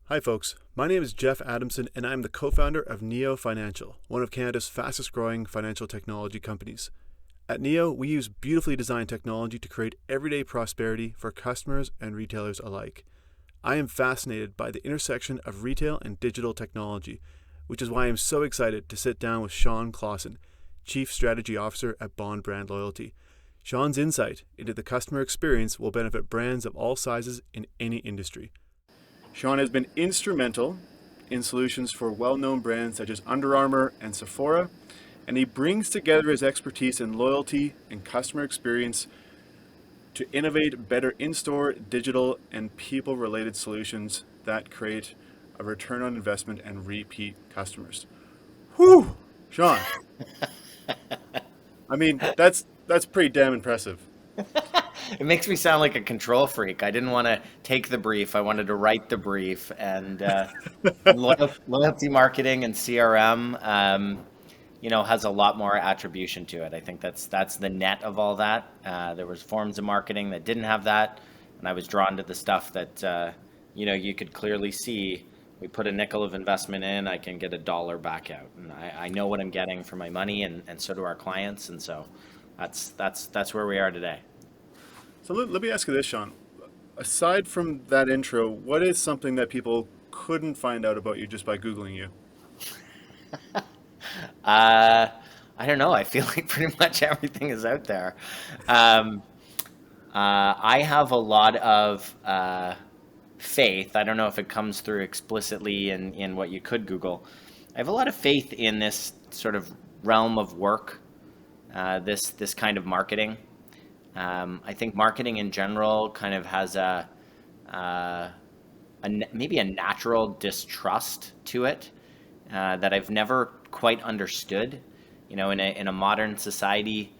Hi, folks. My name is Jeff Adamson, and I'm the co founder of Neo Financial, one of Canada's fastest growing financial technology companies. At Neo, we use beautifully designed technology to create everyday prosperity for customers and retailers alike. I am fascinated by the intersection of retail and digital technology, which is why I'm so excited to sit down with Sean Clausen, Chief Strategy Officer at Bond Brand Loyalty. Sean's insight into the customer experience will benefit brands of all sizes in any industry. Sean has been instrumental in solutions for well-known brands such as Under Armour and Sephora, and he brings together his expertise in loyalty and customer experience to innovate better in-store, digital, and people-related solutions that create a return on investment and repeat customers. Whew, Sean. I mean, that's pretty damn impressive. It makes me sound like a control freak. I didn't want to take the brief. I wanted to write the brief. And loyalty marketing and CRM, has a lot more attribution to it. I think that's the net of all that. There was forms of marketing that didn't have that, and I was drawn to the stuff that you could clearly see. We put a nickel of investment in, I can get a dollar back out, and I know what I'm getting for my money, and so do our clients, and so that's where we are today. So let me ask you this, Sean. Aside from that intro, what is something that people couldn't find out about you just by Googling you? Uh, I don't know. I feel like pretty much everything is out there. Um, I have a lot of faith. I don't know if it comes through explicitly in what you could Google. I have a lot of faith in this sort of realm of work, this kind of marketing. I think marketing in general kind of has uh, maybe a natural distrust to it that I've never quite understood. In a modern society,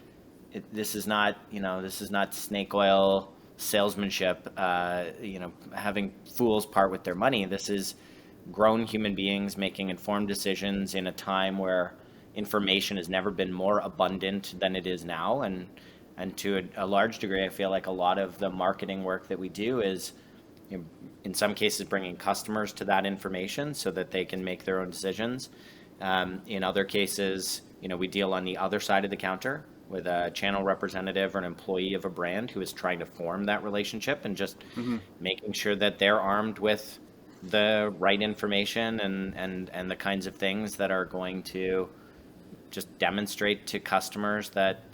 this is not snake oil salesmanship. Having fools part with their money. This is grown human beings making informed decisions in a time where information has never been more abundant than it is now, and to a large degree, I feel like a lot of the marketing work that we do is, in some cases, bringing customers to that information so that they can make their own decisions. In other cases, we deal on the other side of the counter with a channel representative or an employee of a brand who is trying to form that relationship and just Hmm. making sure that they're armed with the right information and the kinds of things that are going to just demonstrate to customers that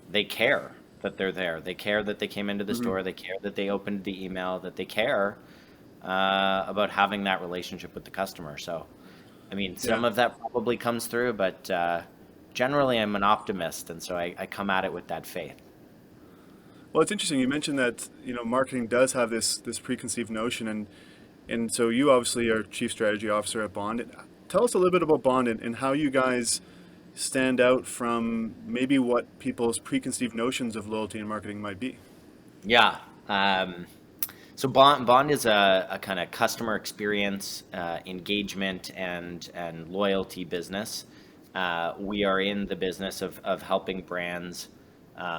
they care that they're there. They care that they came into the Hmm. store. They care that they opened the email. That they care about having that relationship with the customer. So, I mean, Yeah. some of that probably comes through, but generally, I'm an optimist, and so I come at it with that faith. Well, it's interesting. You mentioned that marketing does have this preconceived notion, and so you obviously are chief strategy officer at Bond. Tell us a little bit about Bond and how you guys stand out from maybe what people's preconceived notions of loyalty and marketing might be. Yeah. So Bond is a kind of customer experience, engagement, and loyalty business. We are in the business of helping brands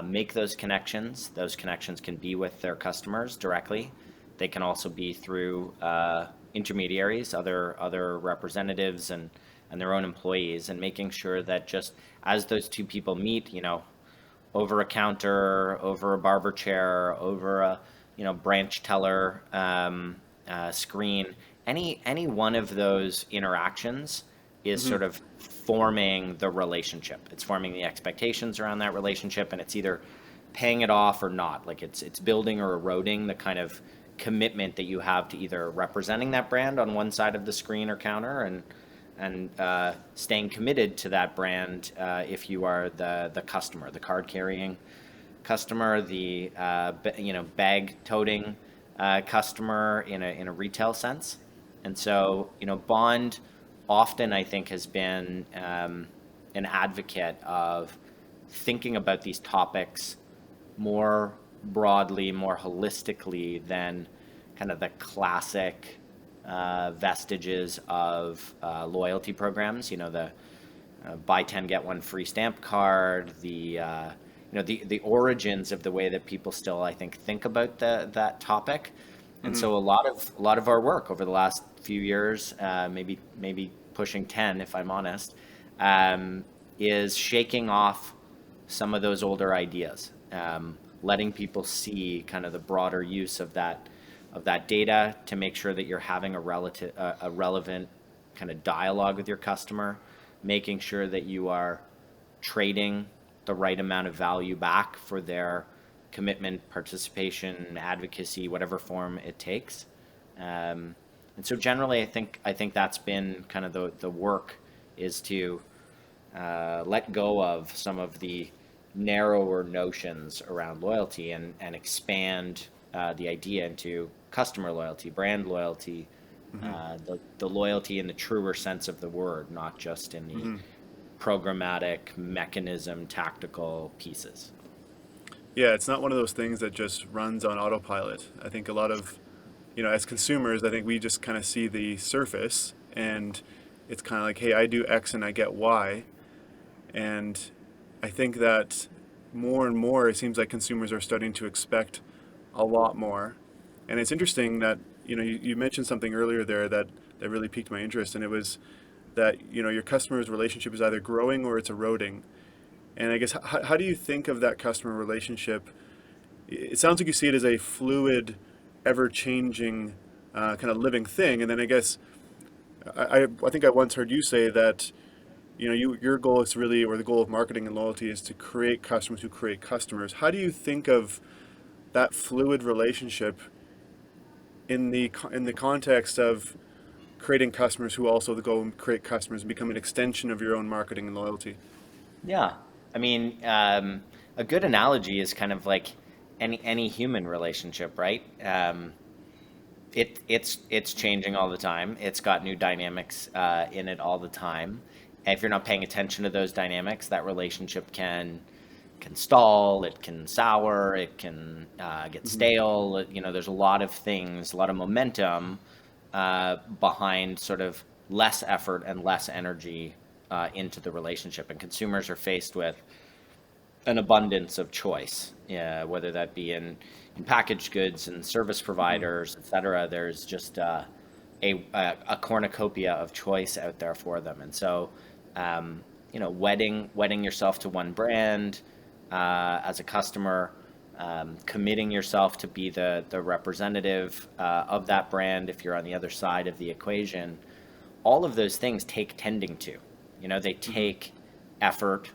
make those connections. Those connections can be with their customers directly. They can also be through intermediaries, other representatives, and their own employees, and making sure that just as those two people meet, over a counter, over a barber chair, over a branch teller screen. Any one of those interactions is Hmm. sort of forming the relationship. It's forming the expectations around that relationship, and it's either paying it off or not. Like it's building or eroding the kind of commitment that you have to either representing that brand on one side of the screen or counter and staying committed to that brand if you are the customer, the card carrying customer, the bag toting customer in a retail sense. And so Bond often I think has been an advocate of thinking about these topics more broadly, more holistically than kind of the classic vestiges of loyalty programs. The buy 10 get one free stamp card, the origins of the way that people still I think about that topic And Mm-hmm. so a lot of our work over the last few years, maybe pushing 10 if I'm honest, um, is shaking off some of those older ideas, letting people see kind of the broader use of that data to make sure that you're having a relevant kind of dialogue with your customer, making sure that you are trading the right amount of value back for their commitment, participation, advocacy, whatever form it takes. And so generally, I think that's been kind of the work is to let go of some of the narrower notions around loyalty and expand the idea into customer loyalty, brand loyalty, Mm-hmm. the loyalty in the truer sense of the word, not just in the Mm-hmm. programmatic mechanism, tactical pieces. Yeah, it's not one of those things that just runs on autopilot. I think a lot of, as consumers, I think we just kind of see the surface and it's kind of like, hey, I do X and I get Y. And I think that more and more, it seems like consumers are starting to expect a lot more. And it's interesting that, you mentioned something earlier there that really piqued my interest, and it was that, your customer's relationship is either growing or it's eroding. And I guess, how do you think of that customer relationship? It sounds like you see it as a fluid, ever-changing, kind of living thing. And then I guess I think I once heard you say that your goal is really, or the goal of marketing and loyalty is to create customers who create customers. How do you think of that fluid relationship in the context of creating customers who also go and create customers and become an extension of your own marketing and loyalty? Yeah, I mean, a good analogy is kind of like any human relationship, right? It's changing all the time. It's got new dynamics in it all the time. And if you're not paying attention to those dynamics, that relationship can stall, it can sour, it can get Hmm. stale. There's a lot of things, a lot of momentum behind sort of less effort and less energy into the relationship. And consumers are faced with an abundance of choice, whether that be in packaged goods and service Hmm. providers, et cetera. There's just a cornucopia of choice out there for them. And so, wedding yourself to one brand as a customer, committing yourself to be the representative of that brand if you're on the other side of the equation, all of those things take tending to. They Hmm. take effort.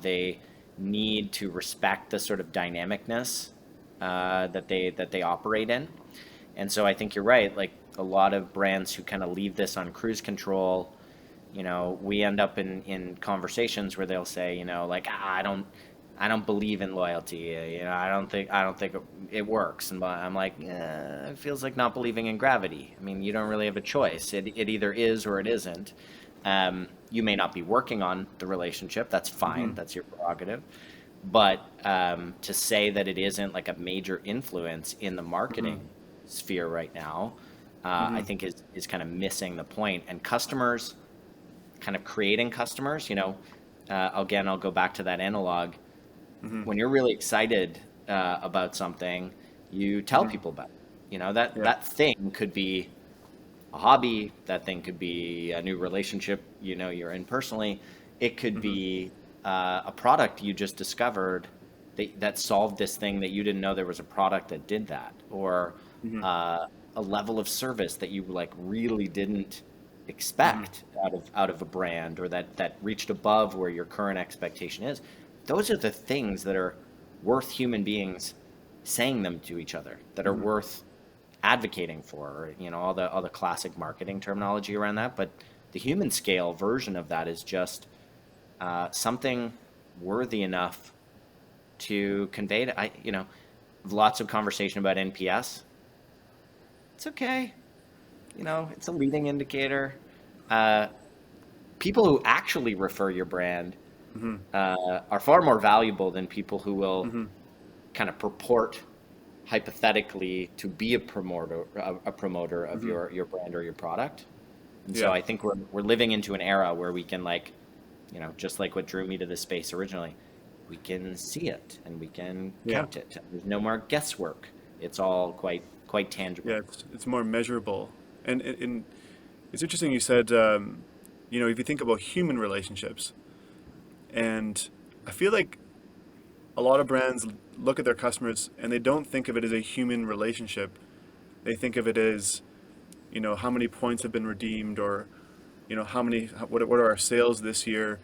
They need to respect the sort of dynamicness that they operate in. And so I think you're right. Like a lot of brands who kind of leave this on cruise control, we end up in conversations where they'll say, like, I don't believe in loyalty. I don't think it works. And I'm like, it feels like not believing in gravity. I mean, you don't really have a choice. It either is or it isn't. You may not be working on the relationship. That's fine. Hmm. That's your prerogative. But to say that it isn't like a major influence in the Hmm. marketing sphere right now, I Hmm. think is kind of missing the point. And customers, kind of creating customers, again, I'll go back to that analog. Hmm. When you're really excited about something, you tell Hmm. people about it. That Yeah. that thing could be a hobby. That thing could be a new relationship, you're in personally. It could Hmm. be a product you just discovered that solved this thing that you didn't know there was a product that did that, or Hmm. a level of service that you like really didn't Hmm. expect out of a brand, or that reached above where your current expectation is. Those are the things that are worth human beings saying them to each other, that are Hmm. worth advocating for, all the classic marketing terminology around that. But the human scale version of that is just something worthy enough to convey to, lots of conversation about NPS. It's okay. It's a leading indicator. Uh, People who actually refer your brand Hmm. are far more valuable than people who will Hmm. kind of purport hypothetically to be a promoter of Hmm. your brand or your product. And so Yeah. I think we're living into an era where we can, like, just like what drew me to this space originally, we can see it and we can Yeah. count it. There's no more guesswork. It's all quite quite tangible. Yeah, it's more measurable. And it's interesting you said, if you think about human relationships, and I feel like a lot of brands look at their customers and they don't think of it as a human relationship. They think of it as, how many points have been redeemed, or, what are our sales this year?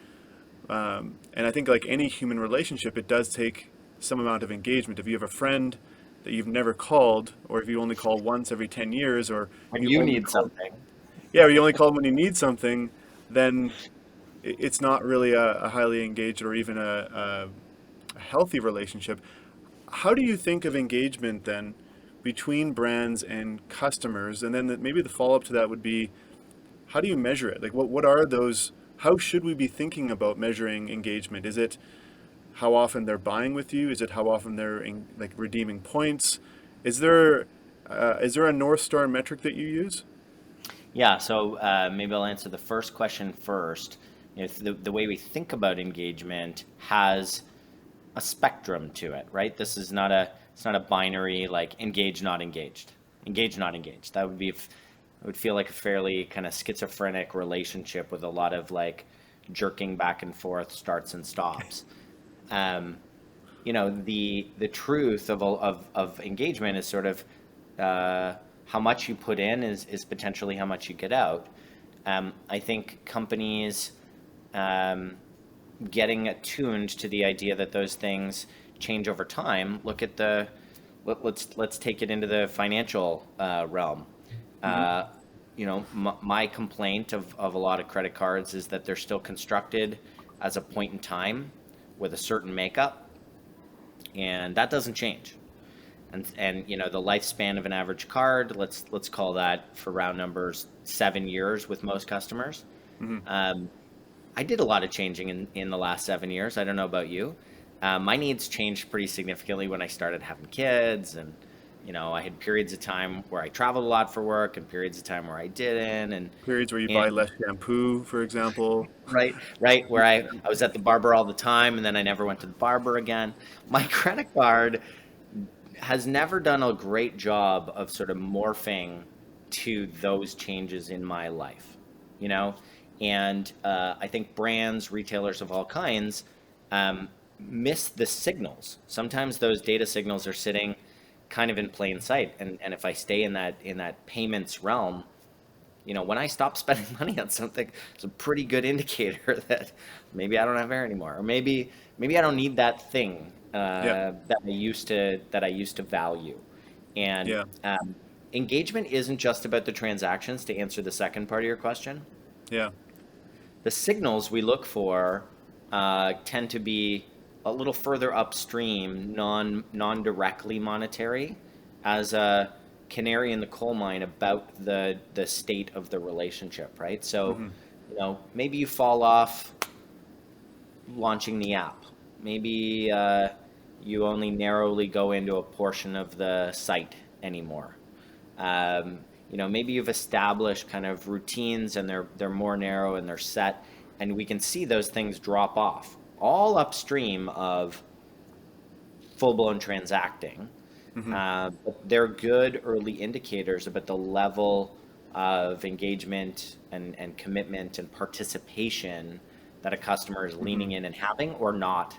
And I think like any human relationship, it does take some amount of engagement. If you have a friend that you've never called, or if you only call once every 10 years, or When you you only need call, something. yeah, or you only call them when you need something, then it's not really a highly engaged or even a healthy relationship. How do you think of engagement then between brands and customers? And then maybe the follow up to that would be, how do you measure it? Like, what are those? How should we be thinking about measuring engagement? Is it how often they're buying with you? Is it how often they're like redeeming points? Is there a North Star metric that you use? Yeah, so maybe I'll answer the first question first. The way we think about engagement has a spectrum to it, right? This is not a it's not a binary like engage, not engaged, engage, not engaged. That would be it would feel like a fairly kind of schizophrenic relationship with a lot of like jerking back and forth, starts and stops. Um, the truth of engagement is sort of how much you put in is potentially how much you get out. I think companies um, getting attuned to the idea that those things change over time. Look at let's take it into the financial realm. Hmm. Uh, my complaint of a lot of credit cards is that they're still constructed as a point in time with a certain makeup, and that doesn't change. And the lifespan of an average card, let's call that for round numbers 7 years with most customers. Hmm. Um, I did a lot of changing in the last 7 years. I don't know about you. My needs changed pretty significantly when I started having kids, and I had periods of time where I traveled a lot for work, and periods of time where I didn't, Periods where you buy and less shampoo, for example. right where I was at the barber all the time, and then I never went to the barber again. My credit card has never done a great job of sort of morphing to those changes in my life, you know? And I think brands, retailers of all kinds, um, miss the signals. Sometimes those data signals are sitting kind of in plain sight. And if I stay in that payments realm, when I stop spending money on something, it's a pretty good indicator that maybe I don't have hair anymore, or maybe I don't need that thing Yeah, that I used to value. And yeah, engagement isn't just about the transactions. To answer the second part of your question, yeah. the signals we look for tend to be a little further upstream, non-directly monetary, as a canary in the coal mine about the state of the relationship, right? So, Hmm. maybe you fall off launching the app. Maybe you only narrowly go into a portion of the site anymore. Um, maybe you've established kind of routines, and they're more narrow and they're set, and we can see those things drop off all upstream of full blown transacting. Hmm. But they're good early indicators about the level of engagement and commitment and participation that a customer is Hmm. leaning in and having or not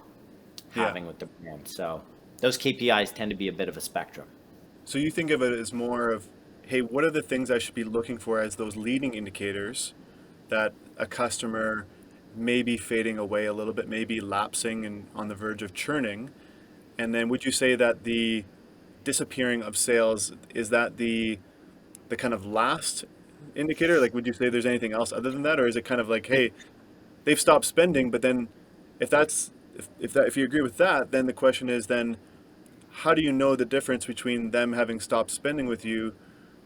Yeah. having with the brand. So those KPIs tend to be a bit of a spectrum. So you think of it as more of, hey, what are the things I should be looking for as those leading indicators that a customer may be fading away a little bit, maybe lapsing and on the verge of churning? And then would you say that the disappearing of sales, is that the kind of last indicator? Like, would you say there's anything else other than that, or is it kind of like, hey, they've stopped spending, but then if that's if you agree with that, then the question is then how do you know the difference between them having stopped spending with you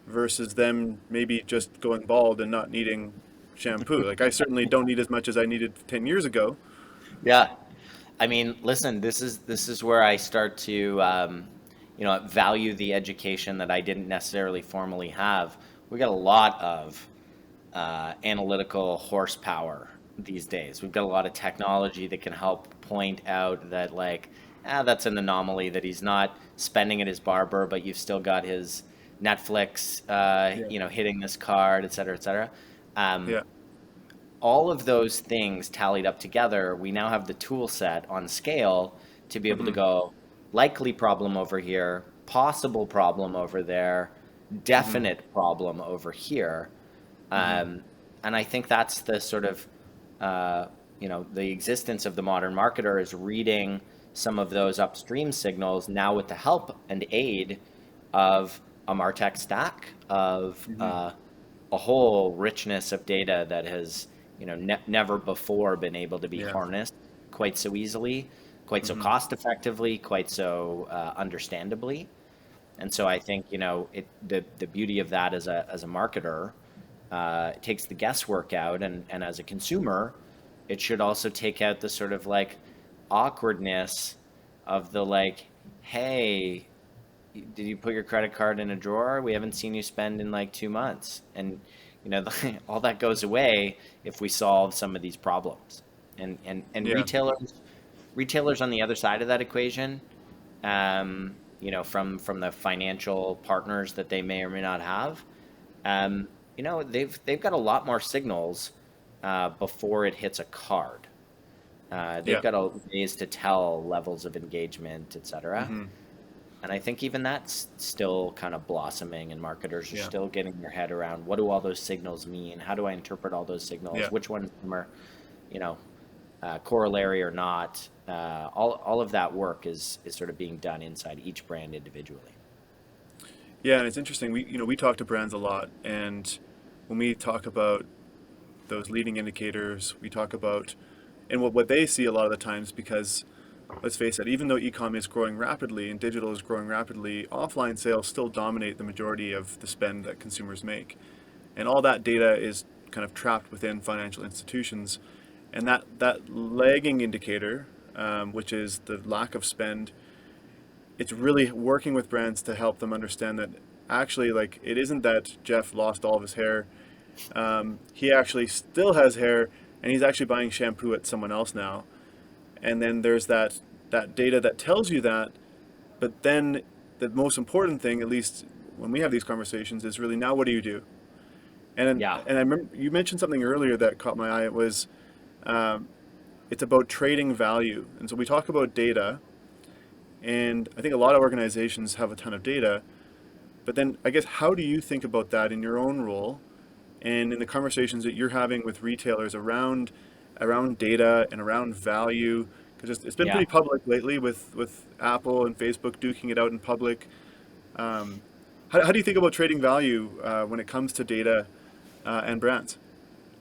versus them maybe just going bald and not needing shampoo? Like, I certainly don't need as much as I needed 10 years ago. Yeah. I mean, listen, this is where I start to value the education that I didn't necessarily formally have. We got a lot of analytical horsepower these days. We've got a lot of technology that can help point out that that's an anomaly, that he's not spending at his barber, but you've still got his Netflix, Yeah. hitting this card, et cetera, et cetera. Um, Yeah. all of those things tallied up together, we now have the tool set on scale to be able to Hmm. go likely problem over here, possible problem over there, Hmm. definite problem over here. Hmm. Um, and I think that's the sort of, uh, the existence of the modern marketer is reading some of those upstream signals now with the help and aid of a MarTech stack, of Hmm. a whole richness of data that has, never before been able to be Yeah. harnessed quite so easily, quite so Hmm. cost effectively, quite so understandably. And so I think, the beauty of that as a marketer, it takes the guesswork out, and as a consumer, it should also take out the sort of like awkwardness of the like, hey, did you put your credit card in a drawer? We haven't seen you spend in like 2 months. And all that goes away if we solve some of these problems. And Yeah. retailers on the other side of that equation, from the financial partners that they may or may not have, they've got a lot more signals before it hits a card. They've Yeah. got ways to tell levels of engagement, et cetera. Hmm. And I think even that's still kind of blossoming, and marketers are Yeah. still getting their head around what do all those signals mean? How do I interpret all those signals? Yeah. Which ones of them are, you know, corollary or not? All of that work is sort of being done inside each brand individually. Yeah, and it's interesting. We talk to brands a lot, and when we talk about those leading indicators, we talk about and what they see a lot of the times because let's face it, even though e-com is growing rapidly and digital is growing rapidly, offline sales still dominate the majority of the spend that consumers make. And all that data is kind of trapped within financial institutions. And that lagging indicator, which is the lack of spend, it's really working with brands to help them understand that actually, like, it isn't that Jeff lost all of his hair. He actually still has hair, and he's actually buying shampoo at someone else now. And then there's that data that tells you that, but then the most important thing, at least when we have these conversations, is really now what do you do? Yeah, And I remember you mentioned something earlier that caught my eye. It was it's about trading value, and so we talk about data, and I think a lot of organizations have a ton of data, but then I guess how do you think about that in your own role and in the conversations that you're having with retailers around data and around value? Because it's been yeah. pretty public lately with Apple and Facebook duking it out in public. How do you think about trading value when it comes to data and brands?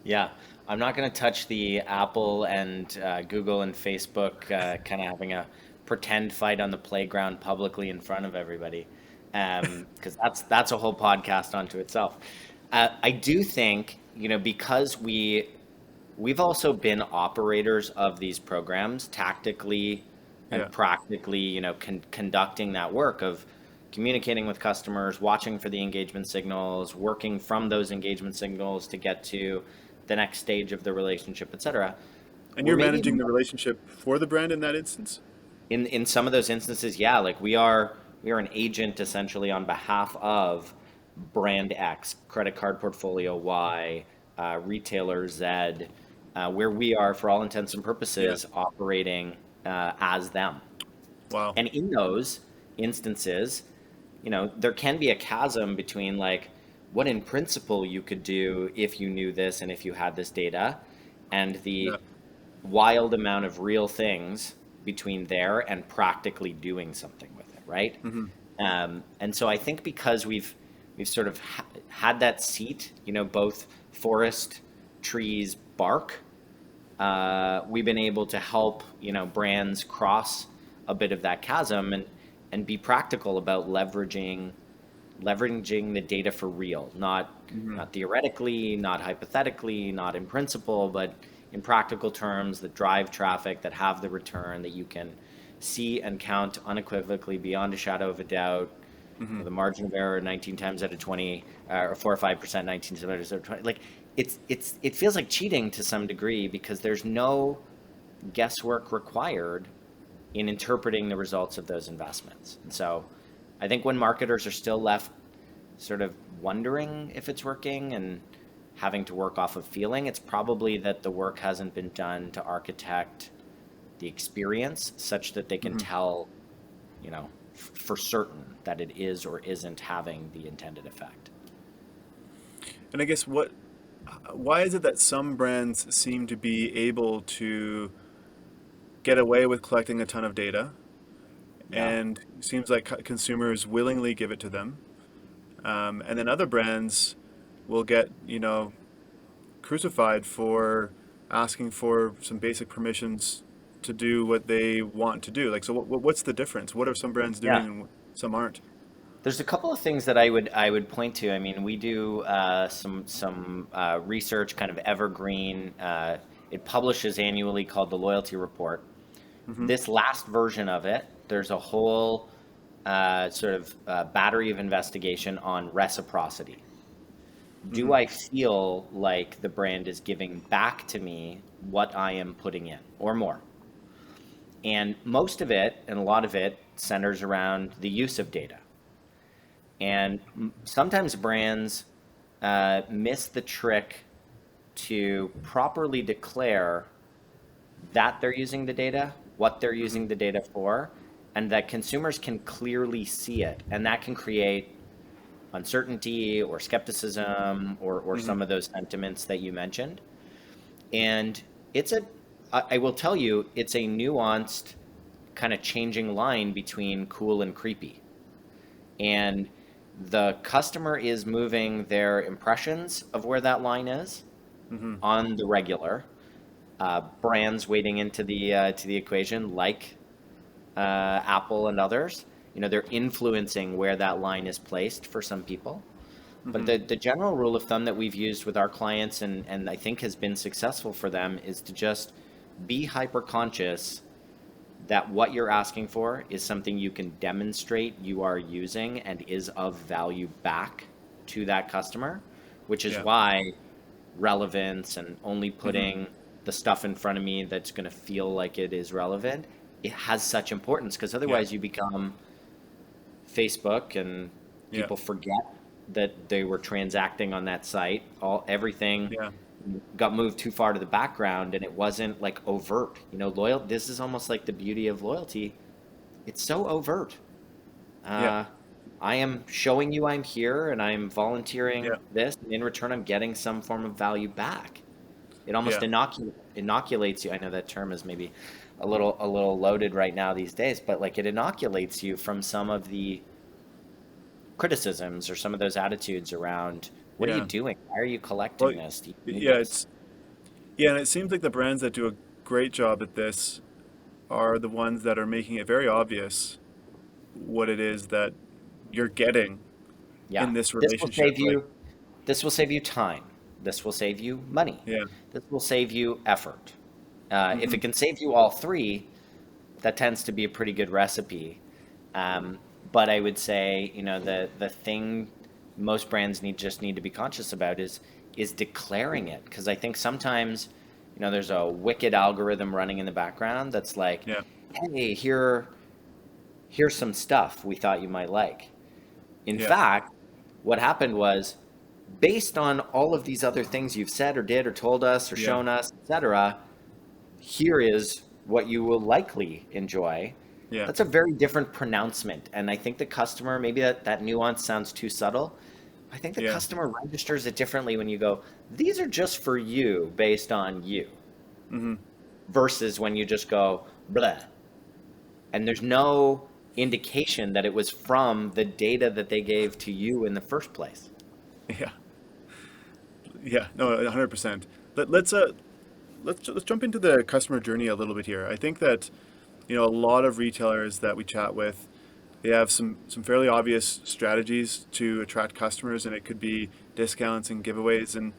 Yeah, I'm not going to touch the Apple and Google and Facebook kind of having a pretend fight on the playground publicly in front of everybody, because that's a whole podcast unto itself. I do think, because we've also been operators of these programs tactically Yeah. and practically, conducting that work of communicating with customers, watching for the engagement signals, working from those engagement signals to get to the next stage of the relationship, et cetera. And We're you're maybe managing the relationship for the brand in that instance? in some of those instances, yeah, like we are an agent essentially on behalf of brand X, credit card portfolio Y, retailer Z, where we are, for all intents and Yeah. purposes, operating as them. Wow. And in those instances, there can be a chasm between like what in principle you could do if you knew this and if you had this data, and Yeah. the wild amount of real things between there and practically doing something with it, right? Hmm. And so I think because we've sort of had that seat, both forest, trees, bark, we've been able to help brands cross a bit of that chasm and be practical about leveraging the data for real, Hmm. not theoretically, not hypothetically, not in principle, but in practical terms that drive traffic, that have the return that you can see and count unequivocally beyond a shadow of a doubt. Hmm. The margin of error 19 times out of 20, or 4 or 5%, 19 times out of 20. Like it feels like cheating to some degree because there's no guesswork required in interpreting the results of those investments. And so I think when marketers are still left sort of wondering if it's working and having to work off of feeling. It's probably that the work hasn't been done to architect the experience such that they can Hmm. tell, for certain that it is or isn't having the intended effect. And I guess why is it that some brands seem to be able to get away with collecting a ton of data, Yeah. and it seems like consumers willingly give it to them, and then other brands will get, crucified for asking for some basic permissions to do what they want to do. Like, so what's the difference? What are some brands doing Yeah. and some aren't? There's a couple of things that I would point to. I mean, we do some research, kind of evergreen. It publishes annually called the Loyalty Report. Hmm. This last version of it, there's a whole sort of battery of investigation on reciprocity. Do Hmm. I feel like the brand is giving back to me what I am putting in or more? And most of it, and a lot of it, centers around the use of data. And sometimes brands miss the trick to properly declare that they're using the data, what they're Hmm. using the data for, and that consumers can clearly see it. And that can create uncertainty or skepticism or Hmm. some of those sentiments that you mentioned. And it's a, I will tell you, it's a nuanced kind of changing line between cool and creepy. And the customer is moving their impressions of where that line is Hmm. on the regular. Brands wading into the equation, like Apple and others, they're influencing where that line is placed for some people. But Hmm. the general rule of thumb that we've used with our clients and I think has been successful for them is to just be hyper conscious that what you're asking for is something you can demonstrate you are using and is of value back to that customer, which is Yeah. why relevance and only Hmm. putting the stuff in front of me that's going to feel like it is relevant, it has such importance because Yeah. otherwise you become Facebook and Yeah. people forget that they were transacting on that site. Everything Yeah. got moved too far to the background and it wasn't like overt. Loyal. This is almost like the beauty of loyalty. It's so overt. Yeah. Uh, I am showing you I'm here and I'm volunteering Yeah. this, and in return, I'm getting some form of value back. It almost Yeah. inoculates you. I know that term is maybe a little loaded right now these days, but like it inoculates you from some of the criticisms or some of those attitudes around what are you Yeah. doing? Why are you Well, collecting this? Do you need yeah, this? yeah, and it seems like the brands that do a great job at this are the ones that are making it very obvious what it is that you're getting Yeah. in this This will relationship. save Like, you this will save you time. This will save you money. yeah. This will save you effort. If Hmm. it can save you all three, that tends to be a pretty good recipe. Um, but I would say, the thing most brands need to be conscious about is declaring it because I think sometimes, there's a wicked algorithm running in the background that's like, Yeah. hey, here's some stuff we thought you might like. In Yeah. fact, what happened was based on all of these other things you've said or did or told us or Yeah. shown us, etc., here is what you will likely enjoy. Yeah. That's a very different pronouncement. And I think the customer, maybe that nuance sounds too subtle. I think the Yeah. customer registers it differently when you go, these are just for you based on you, Hmm. versus when you just go, blah. And there's no indication that it was from the data that they gave to you in the first place. Yeah. Yeah. No, 100%. Let's jump into the customer journey a little bit here. I think that, a lot of retailers that we chat with, they have some fairly obvious strategies to attract customers, and it could be discounts and giveaways, and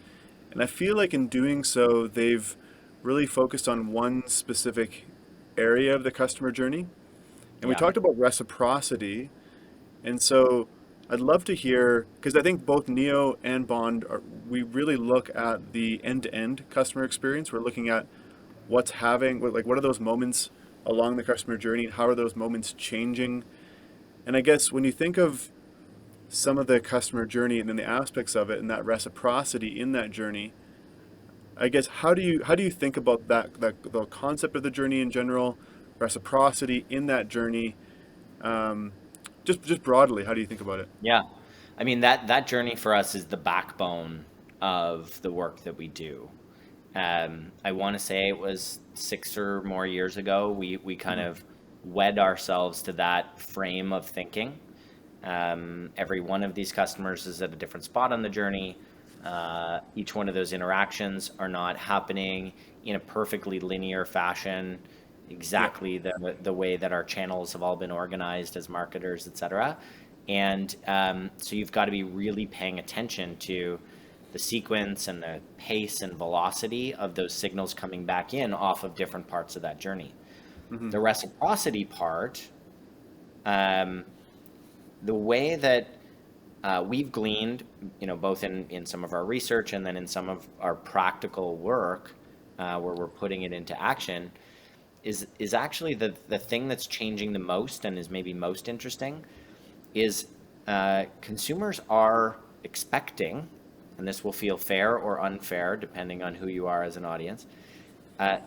I feel like in doing so, they've really focused on one specific area of the customer journey. And we Yeah. talked about reciprocity, and so I'd love to hear, because I think both Neo and Bond we really look at the end-to-end customer experience. We're looking at what are those moments along the customer journey, and how are those moments changing. And I guess when you think of some of the customer journey and then the aspects of it and that reciprocity in that journey. I guess how do you think about that the concept of the journey in general, reciprocity in that journey, um, just broadly, how do you think about it? Yeah. I mean, that journey for us is the backbone of the work that we do. I want to say it was 6 or more years ago, we kind Hmm. of wed ourselves to that frame of thinking. Every one of these customers is at a different spot on the journey. Each one of those interactions are not happening in a perfectly linear fashion, Yeah. exactly the way that our channels have all been organized as marketers, et cetera. And so you've got to be really paying attention to the sequence and the pace and velocity of those signals coming back in off of different parts of that journey. Hmm. The reciprocity part, um, the way that we've gleaned, both in some of our research and then in some of our practical work, where we're putting it into action, is actually the thing that's changing the most and is maybe most interesting is consumers are expecting, and this will feel fair or unfair depending on who you are as an audience,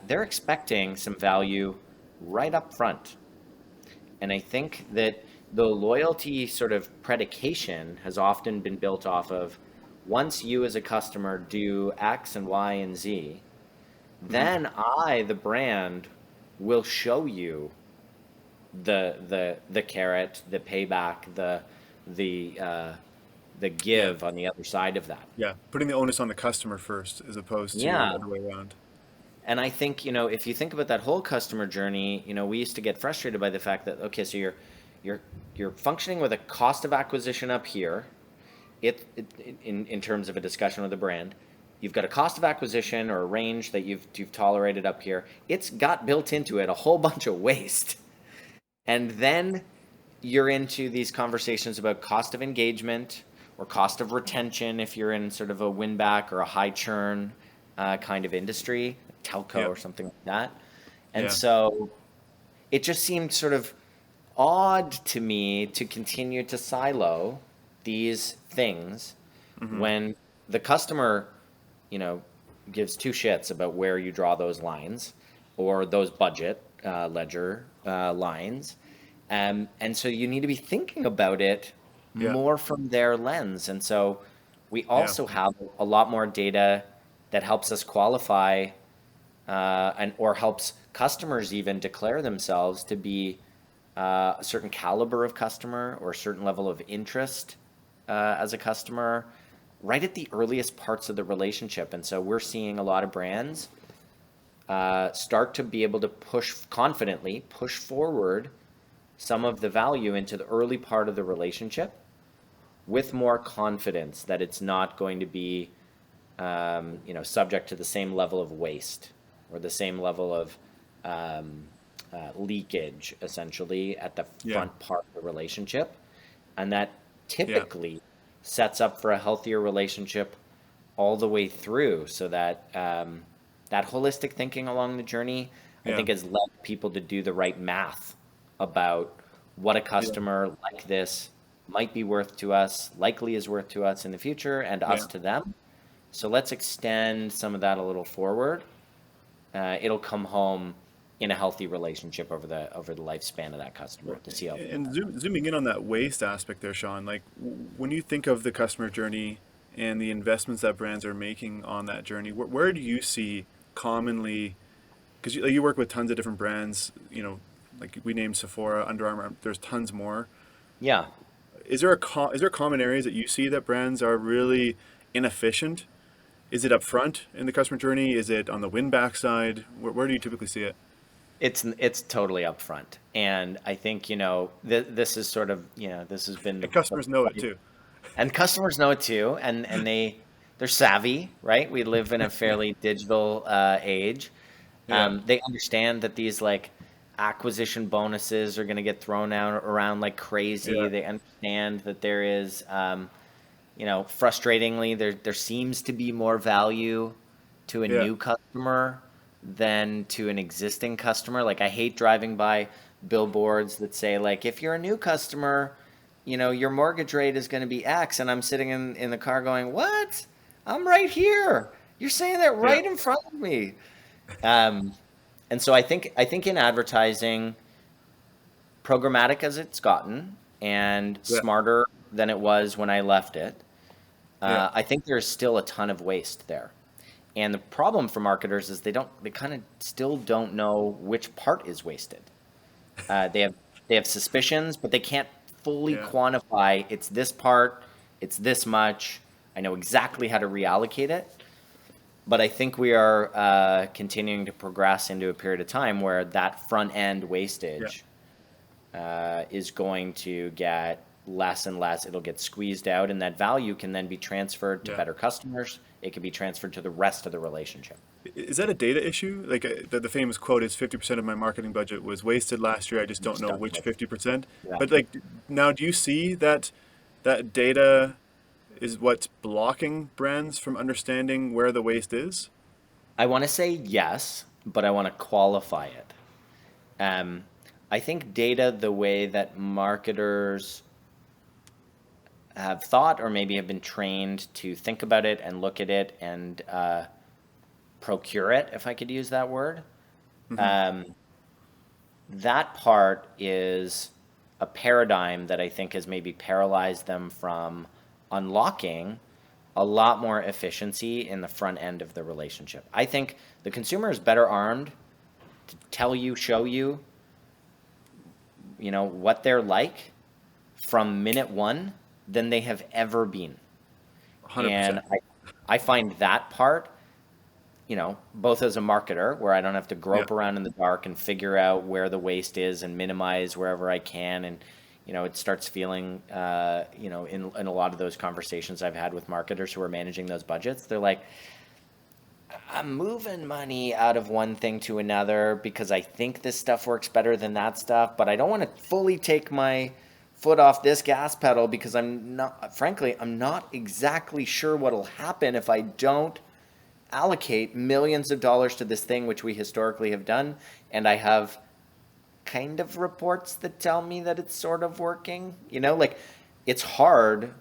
they're expecting some value right up front. And I think that the loyalty sort of predication has often been built off of once you as a customer do X and Y and Z, Hmm. then I, the brand, will show you the carrot, the payback, the the Yeah. give on the other side of that. Yeah. Putting the onus on the customer first as opposed to the Yeah. other way around. And I think, if you think about that whole customer journey, we used to get frustrated by the fact that, okay, so you're you're functioning with a cost of acquisition up here. In terms of a discussion with a brand, you've got a cost of acquisition or a range that you've tolerated up here. It's got built into it a whole bunch of waste. And then you're into these conversations about cost of engagement or cost of retention if you're in sort of a win back or a high churn kind of industry, telco Yeah. or something like that. And Yeah. so it just seemed sort of odd to me to continue to silo these things Hmm. when the customer, you know, gives two shits about where you draw those lines or those budget ledger lines. And so you need to be thinking about it Yeah. more from their lens. And so we Yeah. also have a lot more data that helps us qualify and or helps customers even declare themselves to be a certain caliber of customer or a certain level of interest as a customer right at the earliest parts of the relationship. And so we're seeing a lot of brands start to be able to confidently push forward some of the value into the early part of the relationship with more confidence that it's not going to be subject to the same level of waste or the same level of um, leakage, essentially, at the Yeah. front part of the relationship. And that Yeah. typically sets up for a healthier relationship all the way through so that that holistic thinking along the journey, I Yeah. think, has led people to do the right math about what a Yeah. customer like this might be worth to us, likely is worth to us in the future, and Yeah. us to them. So let's extend some of that a little forward. It'll come home in a healthy relationship over the lifespan of that customer Well, to see how. and zooming in on that waste aspect there, Sean, like when you think of the customer journey and the investments that brands are making on that journey, where do you see commonly, because you work with tons of different brands, like we named Sephora, Under Armour, there's tons more. Yeah, Is there common areas that you see that brands are really inefficient? Is it up front in the customer journey? Is it on the win back side? Where do you typically see it? it's totally upfront, and I think this is sort of this has been And the customers know it too. and customers know it too, and they're savvy, right? We live in a fairly digital age. Yeah. They understand that these like acquisition bonuses are going to get thrown out around like crazy. Yeah. They understand that there is, frustratingly, there seems to be more value to a Yeah. new customer than to an existing customer. Like I hate driving by billboards that say like if you're a new customer, your mortgage rate is going to be X. And I'm sitting in the car going, what? I'm right here. You're saying that Yeah. right in front of me. Um, and so I think in advertising, programmatic as it's gotten and Yeah. smarter than it was when I left it, Yeah. I think there's still a ton of waste there. And the problem for marketers is they kind of still don't know which part is wasted. They have suspicions, but they can't fully Yeah. quantify. It's this part. It's this much. I know exactly how to reallocate it. But I think we are continuing to progress into a period of time where that front end Yeah. wastage is going to get less and less. It'll get squeezed out, and that value can then be transferred to Yeah. better customers. It can be transferred to the rest of the relationship. Is that a data issue? Like the famous quote is 50% of my marketing budget was wasted last year. I just don't Just know don't which know. 50%. Yeah. But like now, do you see that that data is what's blocking brands from understanding where the waste is? I want to say yes, but I want to qualify it. Um, I think data, the way that marketers have thought or maybe have been trained to think about it and look at it and procure it, if I could use that word, Hmm. um, that part is a paradigm that I think has maybe paralyzed them from unlocking a lot more efficiency in the front end of the relationship. I think the consumer is better armed to tell you, show you, what they're like from minute one than they have ever been. And 100%. I find that part, both as a marketer, where I don't have to Yeah. grope around in the dark and figure out where the waste is and minimize wherever I can. And, it starts feeling, in a lot of those conversations I've had with marketers who are managing those budgets, they're like, I'm moving money out of one thing to another because I think this stuff works better than that stuff, but I don't want to fully take my foot off this gas pedal because frankly, I'm not exactly sure what'll happen if I don't allocate millions of dollars to this thing, which we historically have done. And I have kind of reports that tell me that it's sort of working. Like it's hard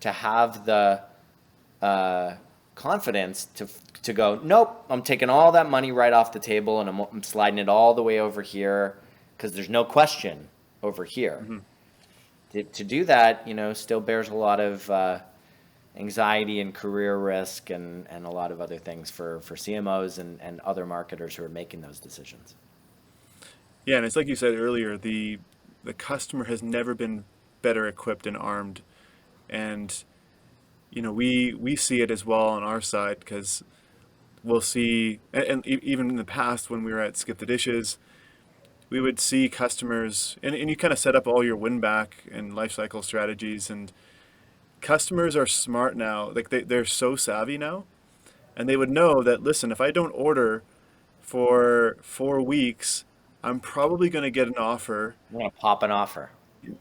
to have the confidence to go, nope, I'm taking all that money right off the table and I'm sliding it all the way over here because there's no question over here. Hmm. To do that, still bears a lot of anxiety and career risk and a lot of other things for CMOs and other marketers who are making those decisions. Yeah, and it's like you said earlier, the customer has never been better equipped and armed, and we see it as well on our side because we'll see, and even in the past when we were at Skip the Dishes, we would see customers, and you kind of set up all your win back and life cycle strategies, and customers are smart now. Like they're so savvy now, and they would know that, listen, if I don't order for 4 weeks, I'm probably going to get an offer. I'm going to pop an offer.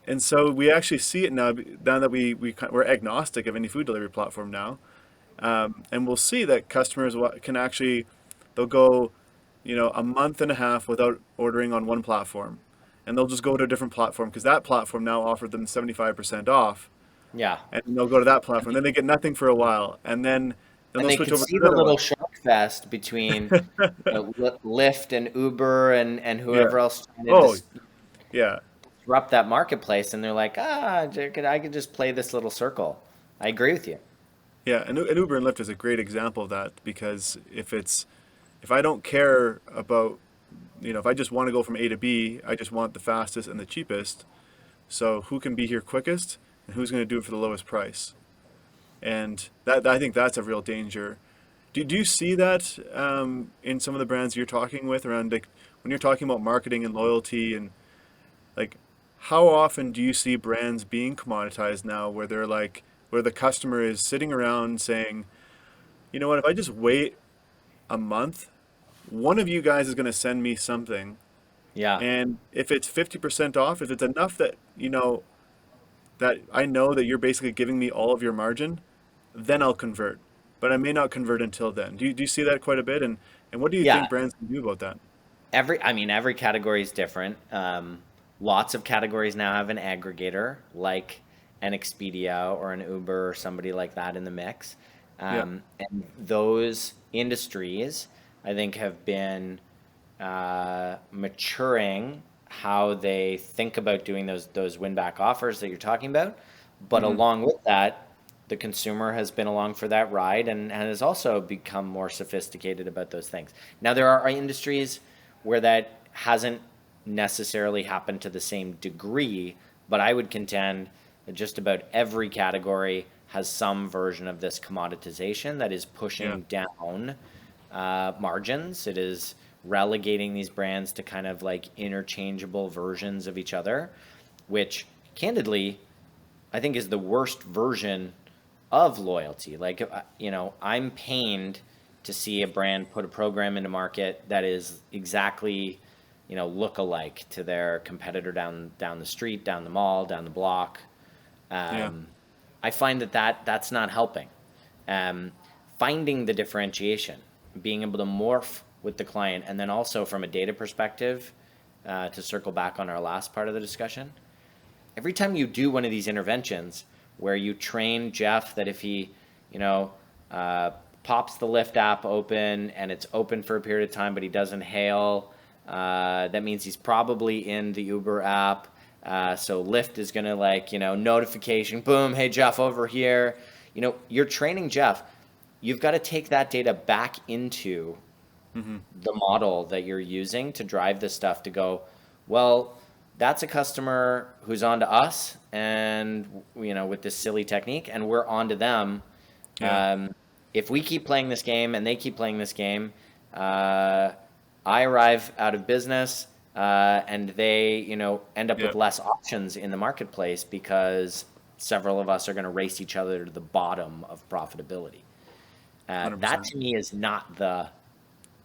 And so we actually see it now that we're agnostic of any food delivery platform now. And we'll see that customers can actually, they'll go, a month and a half without ordering on one platform. And they'll just go to a different platform because that platform now offered them 75% off. Yeah. And they'll go to that platform. Then they get nothing for a while. And then And they'll they switch could over to see the another little one. shark fest between Lyft and Uber and Yeah. whoever else trying to Oh, yeah. disrupt that marketplace, and they're like, I could just play this little circle. I agree with you. Yeah. And Uber and Lyft is a great example of that because if I don't care about, if I just want to go from A to B, I just want the fastest and the cheapest. So who can be here quickest and who's going to do it for the lowest price? And that I think that's a real danger. Do you see that in some of the brands you're talking with around like when you're talking about marketing and loyalty and like how often do you see brands being commoditized now where they're like where the customer is sitting around saying, you know what, if I just wait a month, one of you guys is going to send me something. Yeah. And if it's 50% off, if it's enough that, that I know that you're basically giving me all of your margin, then I'll convert. But I may not convert until then. Do you see that quite a bit? And what do you Yeah. think brands can do about that? I mean, every category is different. Lots of categories now have an aggregator, like an Expedia or an Uber or somebody like that in the mix. Yeah. And those industries, I think, have been maturing how they think about doing those win back offers that you're talking about. But Hmm. along with that, the consumer has been along for that ride and has also become more sophisticated about those things. Now, there are industries where that hasn't necessarily happened to the same degree, but I would contend that just about every category has some version of this commoditization that is Yeah. pushing down margins. It is relegating these brands to kind of like interchangeable versions of each other, which candidly I think is the worst version of loyalty. Like, I'm pained to see a brand put a program into market that is exactly, look alike to their competitor down the street, down the mall, down the block. Yeah. Um, I find that's not helping. Um, Finding the differentiation, being able to morph with the client, and then also from a data perspective, to circle back on our last part of the discussion, every time you do one of these interventions where you train Jeff that if he, you know, uh, pops the Lyft app open and it's open for a period of time, but he doesn't hail, that means he's probably in the Uber app. So Lyft is gonna notification, boom, hey Jeff over here. You're training Jeff. You've got to take that data back into Hmm. the model that you're using to drive this stuff to go, well, that's a customer who's on to us and with this silly technique and we're on to them. Yeah. um, if we keep playing this game and they keep playing this game, uh, I arrive out of business, and they end up Yeah. with less options in the marketplace because several of us are going to race each other to the bottom of profitability. That 100%. to me is not the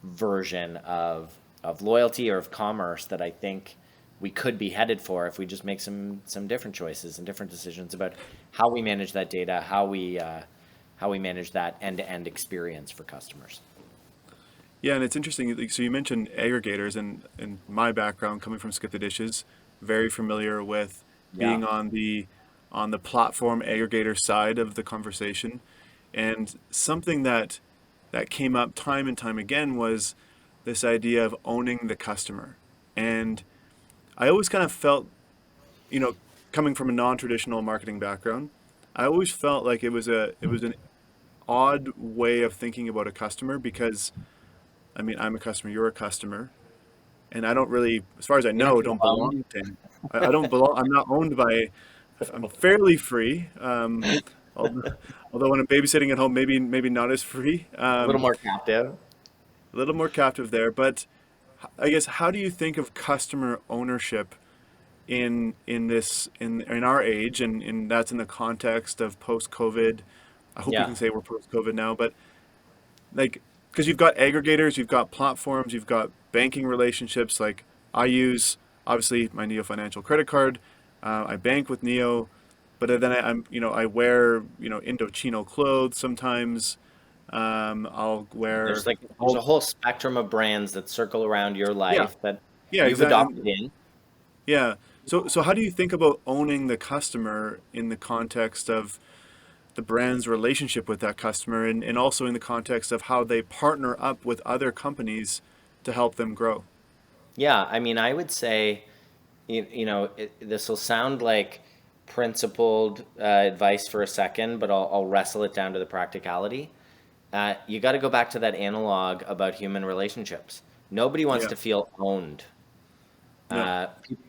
version of loyalty or of commerce that I think we could be headed for if we just make some different choices and different decisions about how we manage that data, how we manage that end-to-end experience for customers. Yeah, and it's interesting. So you mentioned aggregators, and my background coming from Skip the Dishes, very familiar with Yeah, being on the platform aggregator side of the conversation. And something that came up time and time again was this idea of owning the customer. And I always kind of felt, you know, coming from a non-traditional marketing background, I always felt like it was an odd way of thinking about a customer because I mean, I'm a customer, you're a customer, and I don't really, as far as I we don't know, get don't along. belong to any. I don't belong. I'm not owned by. I'm fairly free. Although, although when I'm babysitting at home, maybe not as free. A little more captive. A little more captive there. But I guess how do you think of customer ownership in this in our age, and that's in the context of post COVID. I hope we Yeah. can say we're post COVID now, but like because you've got aggregators, you've got platforms, you've got banking relationships. Like I use obviously my Neo Financial credit card. I bank with Neo, but then I'm I wear Indochino clothes sometimes. I'll wear There's a all whole spectrum of brands that circle around your yeah, life that yeah, you've exactly, adopted in. yeah. So how do you think about owning the customer in the context of the brand's relationship with that customer, and also in the context of how they partner up with other companies to help them grow? Yeah, I mean, I would say, this will sound like principled advice for a second, but I'll wrestle it down to the practicality. You got to go back to that analog about human relationships. Nobody wants Yeah, to feel owned. no,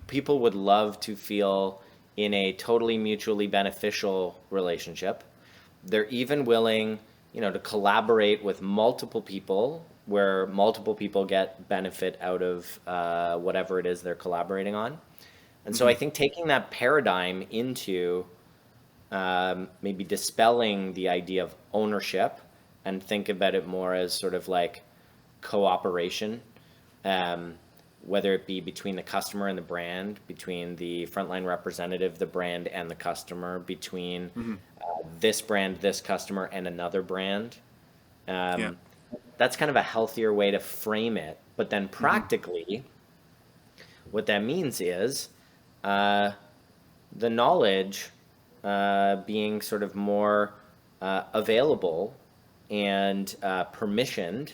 People would love to feel in a totally mutually beneficial relationship. They're even willing, to collaborate with multiple people where multiple people get benefit out of whatever it is they're collaborating on. And so I hmm, think taking that paradigm into maybe dispelling the idea of ownership and think about it more as sort of like cooperation, um, whether it be between the customer and the brand, between the frontline representative, the brand, and the customer, between hmm, this brand, this customer, and another brand. yeah, Um, that's kind of a healthier way to frame it. But then hmm, practically, what that means is, uh, the knowledge being sort of more available and permissioned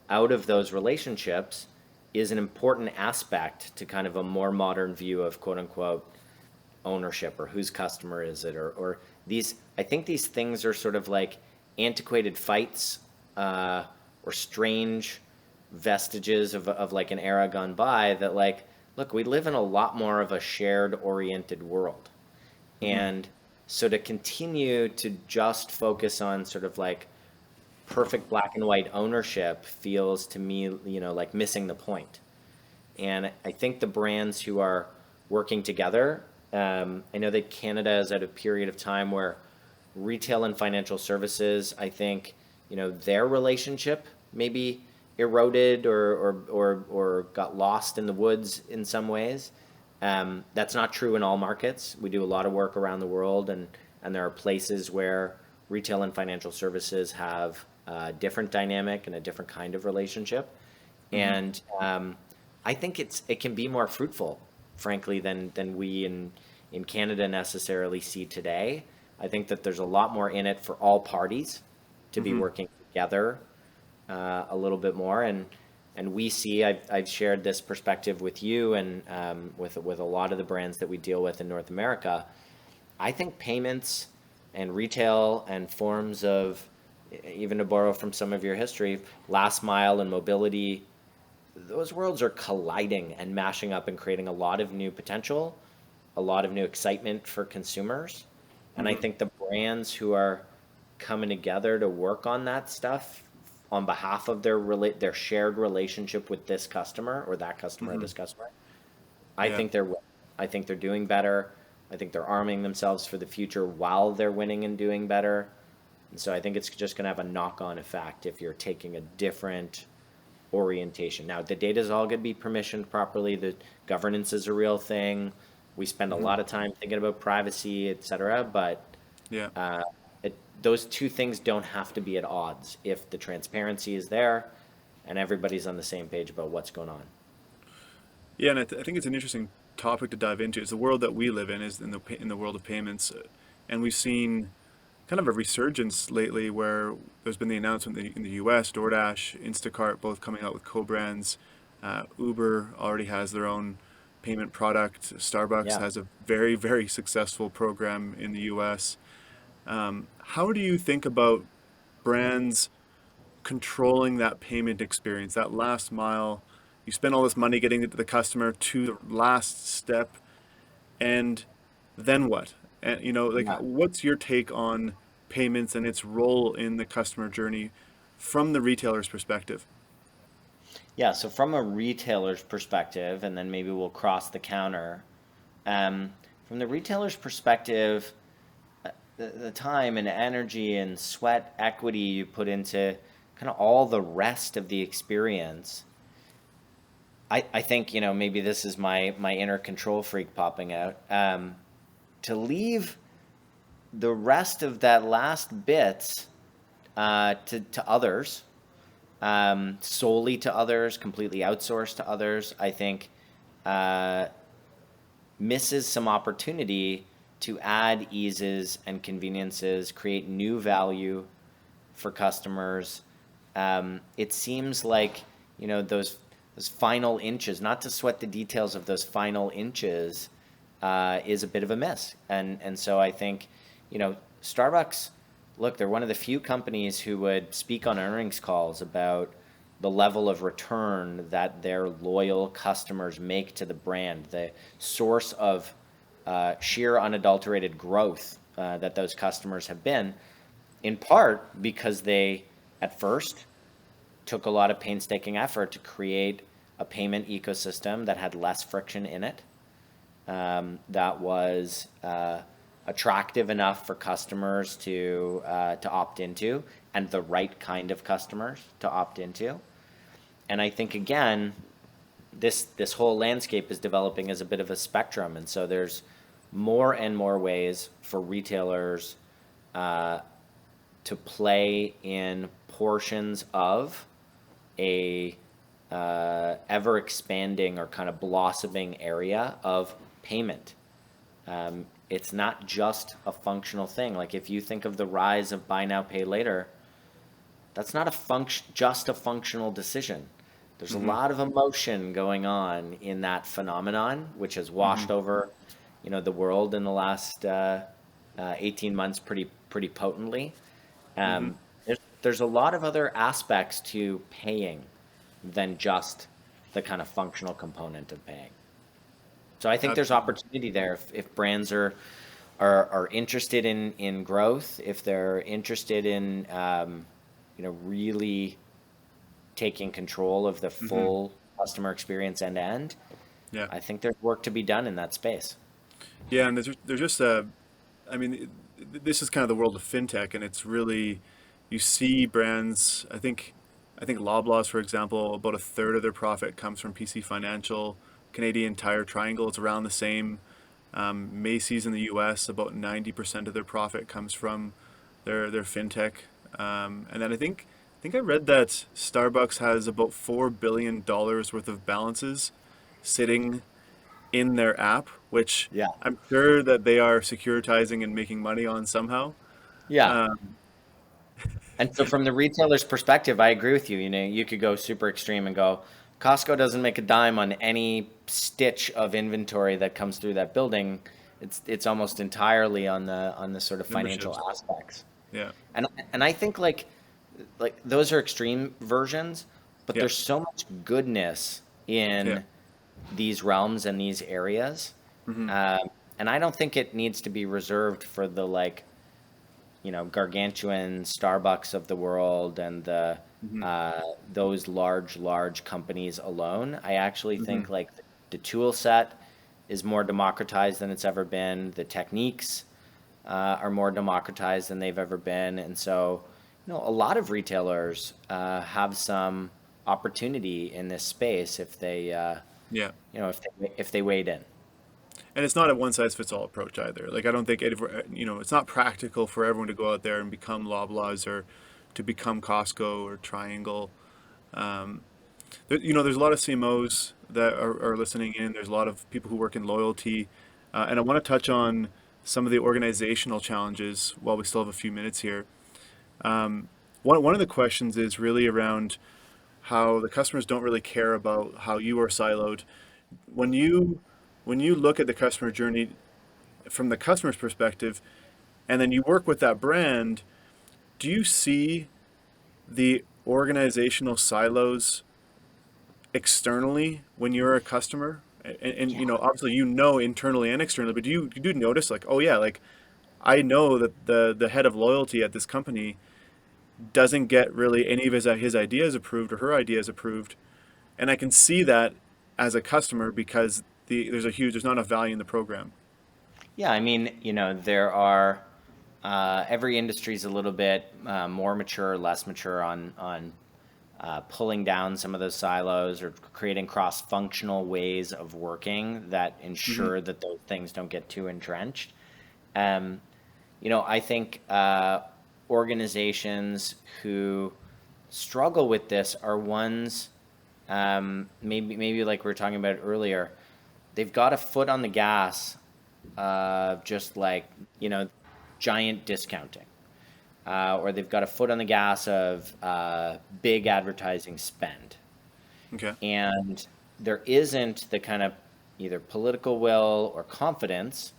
out of those relationships is an important aspect to kind of a more modern view of quote unquote ownership, or whose customer is it, or these, I think these things are sort of like antiquated fights, uh, or strange vestiges of like an era gone by, that like, look, we live in a lot more of a shared oriented world. Hmm. And so to continue to just focus on sort of like perfect black and white ownership feels to me, like missing the point. And I think the brands who are working together, I know that Canada is at a period of time where retail and financial services, I think, their relationship maybe eroded or got lost in the woods in some ways. That's not true in all markets. We do a lot of work around the world, and there are places where retail and financial services have a different dynamic and a different kind of relationship. Hmm. And I think it can be more fruitful, frankly, than we in Canada necessarily see today. I think that there's a lot more in it for all parties to be Hmm. working together a little bit more. And we see, I've shared this perspective with you and with a lot of the brands that we deal with in North America. I think payments and retail and forms of, even to borrow from some of your history, last mile and mobility, those worlds are colliding and mashing up and creating a lot of new potential, a lot of new excitement for consumers. And I Hmm. think the brands who are coming together to work on that stuff on behalf of their shared relationship with this customer or that customer or Hmm. this customer, I Yeah. think they're I think they're doing better. I think they're arming themselves for the future while they're winning and doing better. And so I think it's just going to have a knock-on effect if you're taking a different orientation. Now, the data is all going to be permissioned properly. The governance is a real thing. We spend a Hmm. lot of time thinking about privacy, et cetera, but Yeah. uh, those two things don't have to be at odds if the transparency is there and everybody's on the same page about what's going on. Yeah, and I think it's an interesting topic to dive into. It's the world that we live in is in the world of payments, and we've seen kind of a resurgence lately where there's been the announcement in the U.S., DoorDash, Instacart, both coming out with co-brands. Uber already has their own payment product. Starbucks Yeah. has a very, very successful program in the U.S. How do you think about brands controlling that payment experience, that last mile? You spend all this money getting it to the customer to the last step, and then what? And like, Yeah. what's your take on payments and its role in the customer journey from the retailer's perspective? Yeah. So, from a retailer's perspective, and then maybe we'll cross the counter. Um, from the retailer's perspective, the time and energy and sweat equity you put into kind of all the rest of the experience, I think, maybe this is my inner control freak popping out. To leave the rest of that last bits to others, solely to others, completely outsourced to others, I think uh, misses some opportunity to add eases and conveniences, create new value for customers. It seems like, those final inches, not to sweat the details of those final inches, is a bit of a miss. And so I think, Starbucks, look, they're one of the few companies who would speak on earnings calls about the level of return that their loyal customers make to the brand, the source of sheer unadulterated growth that those customers have been, in part because they, at first, took a lot of painstaking effort to create a payment ecosystem that had less friction in it, that was attractive enough for customers to opt into, and the right kind of customers to opt into. And I think, again, this whole landscape is developing as a bit of a spectrum, and so there's more and more ways for retailers to play in portions of a ever expanding or kind of blossoming area of payment. It's not just a functional thing. Like if you think of the rise of buy now, pay later, that's not just a functional decision. There's a Mm-hmm. lot of emotion going on in that phenomenon, which has washed Mm-hmm. over, the world in the last 18 months pretty potently. Mm-hmm. There's a lot of other aspects to paying than just the kind of functional component of paying. So I think there's Absolutely. opportunity there if brands are interested in growth, if they're interested in really taking control of the Mm-hmm. full customer experience end to end. Yeah. I think there's work to be done in that space. Yeah, and there's just I mean, this is kind of the world of fintech, and it's really, you see brands. I think Loblaws, for example, about a third of their profit comes from PC Financial. Canadian Tire Triangle, it's around the same. Macy's in the U.S., about 90% of their profit comes from their fintech. And then I think I read that Starbucks has about $4 billion worth of balances sitting in their app, which Yeah. I'm sure that they are securitizing and making money on somehow. Yeah. Um, And so from the retailer's perspective, I agree with you. You could go super extreme and go, Costco doesn't make a dime on any stitch of inventory that comes through that building. It's almost entirely on the sort of financial Memberships. aspects. Yeah. And I think like those are extreme versions, but Yeah. there's so much goodness Yeah. in these realms and these areas. Hmm. Um, and I don't think it needs to be reserved for the gargantuan Starbucks of the world and the Hmm. those large companies alone. I actually Hmm. think like the tool set is more democratized than it's ever been. The techniques are more democratized than they've ever been, and so a lot of retailers have some opportunity in this space if they Yeah. if they wade in. And it's not a one size fits all approach either. Like I don't think it's not practical for everyone to go out there and become Loblaws or to become Costco or Triangle. Um, there's a lot of CMOs that are listening in. There's a lot of people who work in loyalty, and I want to touch on some of the organizational challenges while we still have a few minutes here. One of the questions is really around how the customers don't really care about how you are siloed. When you when you look at the customer journey from the customer's perspective, and then you work with that brand, do you see the organizational silos externally when you're a customer? And Yeah. obviously internally and externally, but do you notice like, oh yeah, like I know that the head of loyalty at this company doesn't get really any of his ideas approved or her ideas approved, and I can see that as a customer because there's not enough value in the program. Yeah, I mean, there are every industry is a little bit more mature, less mature on pulling down some of those silos or creating cross-functional ways of working that Hmm. ensure that those things don't get too entrenched. Um, I think organizations who struggle with this are ones maybe like we were talking about earlier. They've got a foot on the gas, just like giant discounting, or they've got a foot on the gas of big advertising spend, Okay. and there isn't the kind of either political will or confidence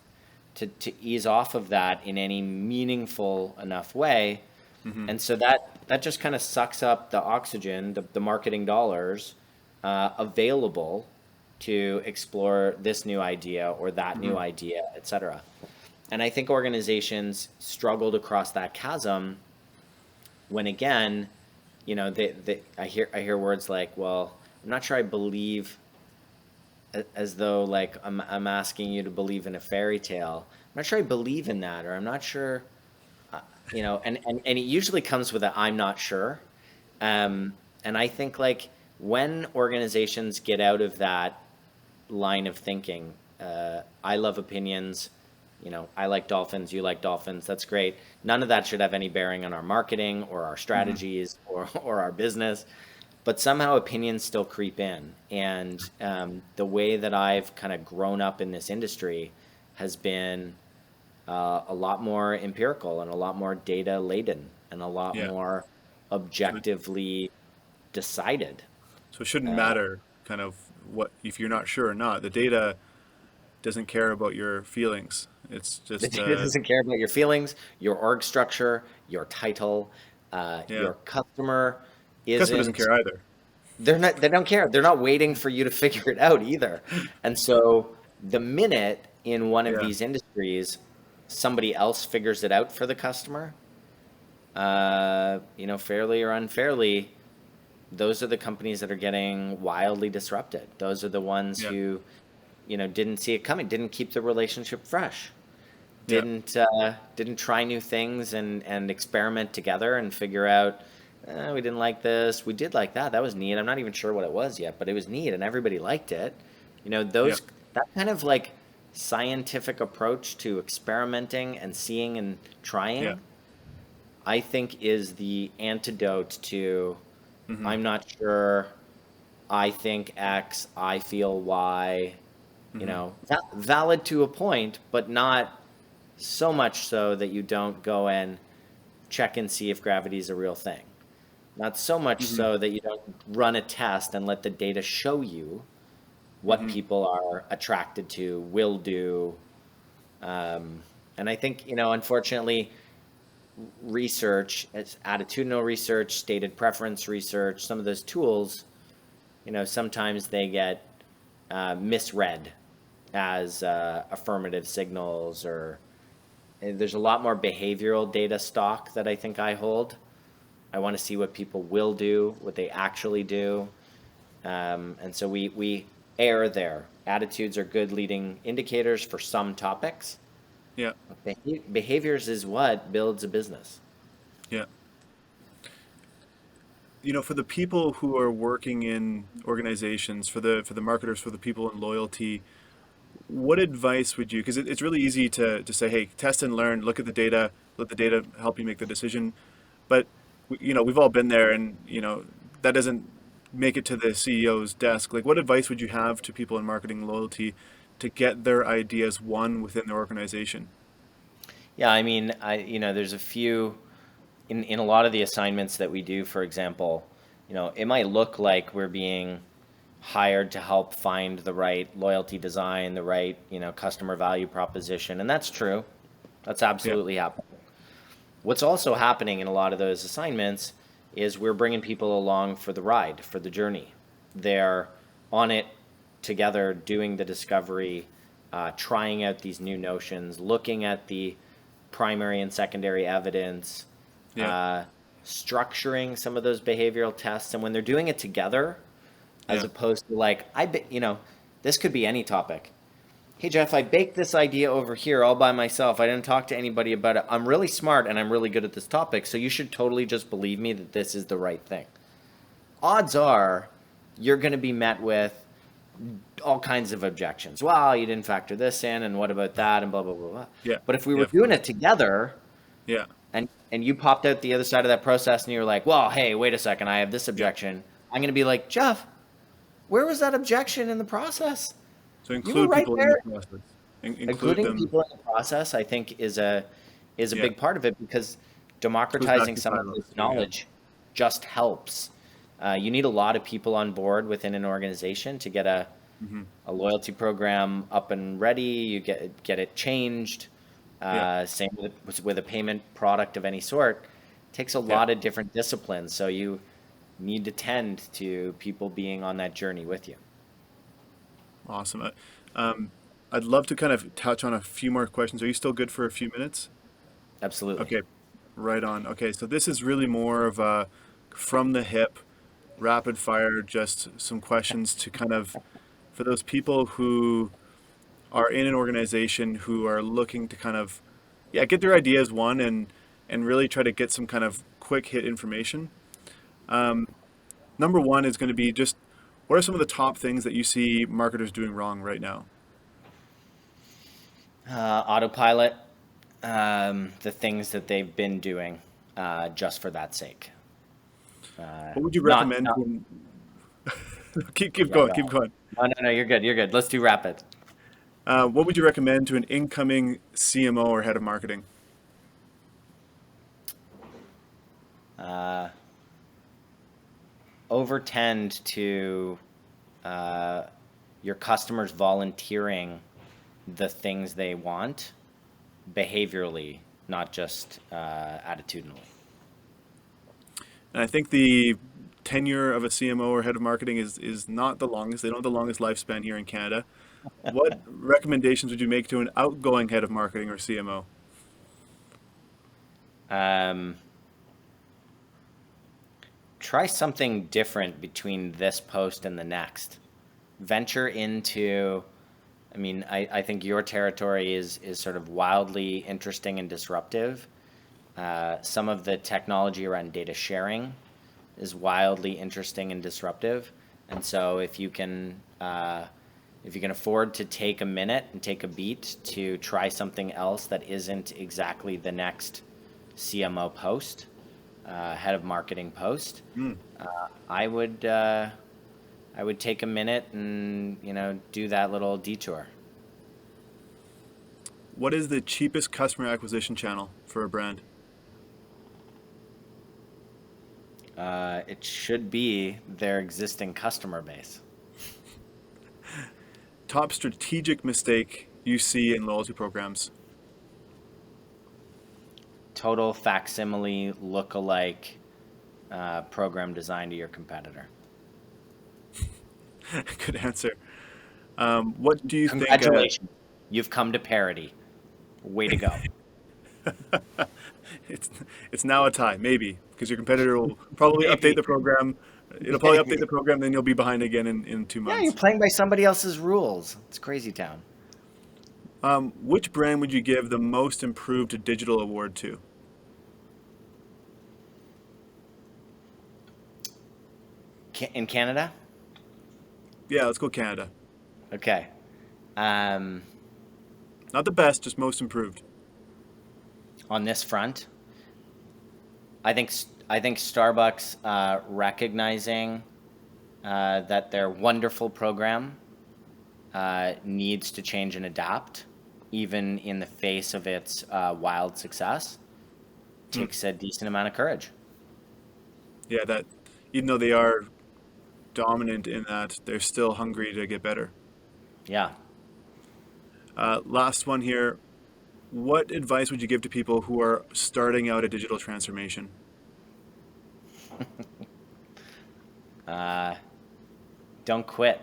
to ease off of that in any meaningful enough way. Hmm. And so that just kind of sucks up the oxygen, the marketing dollars available to explore this new idea or that Hmm. new idea, et cetera. And I think organizations struggle to cross that chasm when again, I hear words like, well, I'm not sure I believe, as though like I'm asking you to believe in a fairy tale. I'm not sure I believe in that, or I'm not sure, and it usually comes with a I'm not sure. And I think like when organizations get out of that line of thinking, I love opinions, I like dolphins, you like dolphins, that's great. None of that should have any bearing on our marketing or our Hmm. strategies or our business. but somehow opinions still creep in. And the way that I've kind of grown up in this industry has been a lot more empirical and a lot more data laden and a lot Yeah. more So objectively decided. it shouldn't Uh, matter kind of what if you're not sure or not. The data doesn't care about your feelings. It's the just data doesn't care about your feelings, your org structure, your title, yeah. your customer The customer doesn't isn't. care either. They don't care. They're not waiting for you to figure it out either. And so the minute in one of Yeah. these industries somebody else figures it out for the customer, fairly or unfairly, those are the companies that are getting wildly disrupted. Those are the ones Yeah. who, didn't see it coming, didn't keep the relationship fresh, Yeah. didn't try new things and experiment together and figure out, we didn't like this, we did like that. That was neat. I'm not even sure what it was yet, but it was neat and everybody liked it. Yeah. That kind of like scientific approach to experimenting and seeing and Yeah. trying, I think is the antidote to Hmm. I'm not sure, I think X, I feel Y, Hmm. valid to a point, but not so much so that you don't go and check and see if gravity is a real thing. Not so much Hmm. so that you don't run a test and let the data show you what Hmm. people are attracted to, will do. And I think, unfortunately, research, it's attitudinal research, stated preference research, some of those tools, sometimes they get misread as affirmative signals, or there's a lot more behavioral data stock that I think I hold. I want to see what people will do, what they actually do. And so we err there. Attitudes are good leading indicators for some topics. Yeah. Behaviors is what builds a business. Yeah. For the people who are working in organizations, for the marketers, for the people in loyalty, what advice would you? Because it's really easy to say, hey, test and learn, look at the data, let the data help you make the decision. But we've all been there, and that doesn't make it to the CEO's desk. Like, what advice would you have to people in marketing loyalty to get their ideas won within their organization? Yeah, I mean, there's a few in a lot of the assignments that we do, for example, it might look like we're being hired to help find the right loyalty design, the right, customer value proposition, and that's true. That's Yeah. absolutely happening. What's also happening in a lot of those assignments is we're bringing people along for the ride, for the journey. They're on it together, doing the discovery, trying out these new notions, looking at the primary and secondary evidence, Yeah. uh, structuring some of those behavioral tests. And when they're doing it together, as Yeah. opposed to like, this could be any topic. Hey Jeff, I baked this idea over here all by myself. I didn't talk to anybody about it. I'm really smart and I'm really good at this topic, so you should totally just believe me that this is the right thing. Odds are you're going to be met with all kinds of objections. Well, you didn't factor this in, and what about that, and blah, blah, blah, blah. Yeah. But if we Yeah. were Of doing course. it together, Yeah. and you popped out the other side of that process and you were like, well, hey, wait a second, I have this Yeah. objection. I'm going to be like, Jeff, where was that objection in the process? So You were include right people in the there. process. Include Including them. people in the process, I think, is a Yeah. big part of it, because Goes back democratizing to some of silos this too. Yeah. knowledge just helps. You need a lot of people on board within an organization to get Hmm. a loyalty program up and ready. You get it changed. Yeah. Same with a payment product of any sort. It takes a Yeah. lot of different disciplines, so you need to tend to people being on that journey with you. Awesome. Um, I'd love to kind of touch on a few more questions. Are you still good for a few minutes? Absolutely. Okay, right on. Okay, so this is really more of a from the hip, rapid fire, just some questions to kind of, for those people who are in an organization who are looking to kind of, yeah, get their ideas one and really try to get some kind of quick hit information. Number one is going to be just what are some of the top things that you see marketers doing wrong right now? Autopilot, the things that they've been doing just for that sake. What would you Not, recommend not, to an... keep yeah, going, go keep ahead. going. No, no, no, you're good. You're good. Let's do rapid. What would you recommend to an incoming CMO or head of marketing? Uh, Overtend to uh, your customers volunteering the things they want behaviorally, not just attitudinally. And I think the tenure of a CMO or head of marketing is not the longest. They don't have the longest lifespan here in Canada. What recommendations would you make to an outgoing head of marketing or CMO? Um, Try something different between this post and the next. Venture into, I mean, I think your territory is sort of wildly interesting and disruptive. Some of the technology around data sharing is wildly interesting and disruptive. And so if you can afford to take a minute and take a beat to try something else that isn't exactly the next CMO post, head of marketing post, Hmm. I would I would take a minute and do that little detour. What is the cheapest customer acquisition channel for a brand? It should be their existing customer base. Top strategic mistake you see in loyalty programs? Total facsimile look-alike program designed to your competitor. Good answer. What do you think? Congratulations, you've come to parity. Way to go. It's it's now a tie, maybe, because your competitor will probably update Maybe. the program. It'll probably update the Maybe. program, then you'll be behind again in two Yeah, you're months. playing by somebody else's rules. It's crazy town. Which brand would you give the most improved digital award to? In Canada? Yeah, let's go Canada. Okay. Um, Not the best, just most improved. on this front, I think Starbucks recognizing that their wonderful program needs to change and adapt, even in the face of its wild success, Hmm. takes a decent amount of courage. Yeah, that even though they are dominant in that, they're still hungry to get better. Yeah. Last one here. What advice would you give to people who are starting out a digital transformation? Uh, don't quit.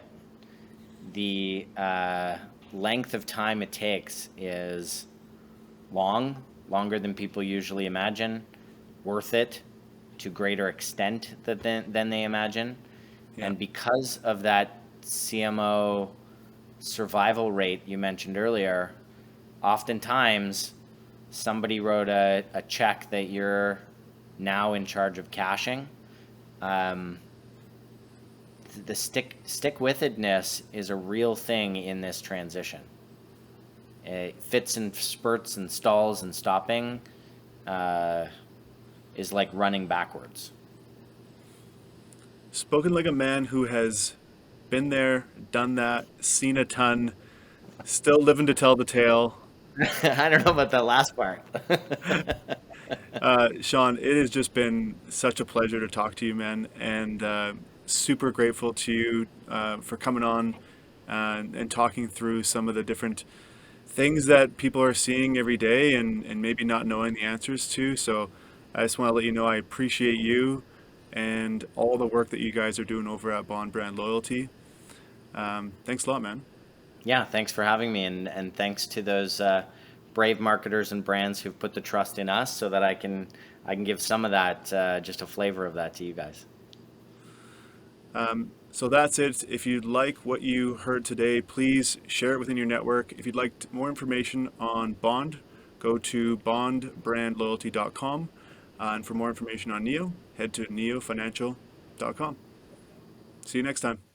The length of time it takes is longer than people usually imagine, worth it to greater extent than they imagine. Yeah. And because of that CMO survival rate you mentioned earlier, oftentimes somebody wrote a check that you're now in charge of cashing. Um, the stick with itness is a real thing in this transition. It fits in spurts and stalls, and stopping uh, is like running backwards. Spoken like a man who has been there, done that, seen a ton, still living to tell the tale. I don't know about that last part. Sean, it has just been such a pleasure to talk to you, man, and super grateful to you for coming on and talking through some of the different things that people are seeing every day and maybe not knowing the answers to. So I just want to let you know I appreciate you and all the work that you guys are doing over at Bond Brand Loyalty. Thanks a lot, man. Yeah, thanks for having me, and thanks to those brave marketers and brands who've put the trust in us, so that I can give some of that, just a flavor of that to you guys. So that's it. If you like what you heard today, please share it within your network. If you'd like more information on Bond, go to bondbrandloyalty.com. And for more information on Neo, head to neofinancial.com. See you next time.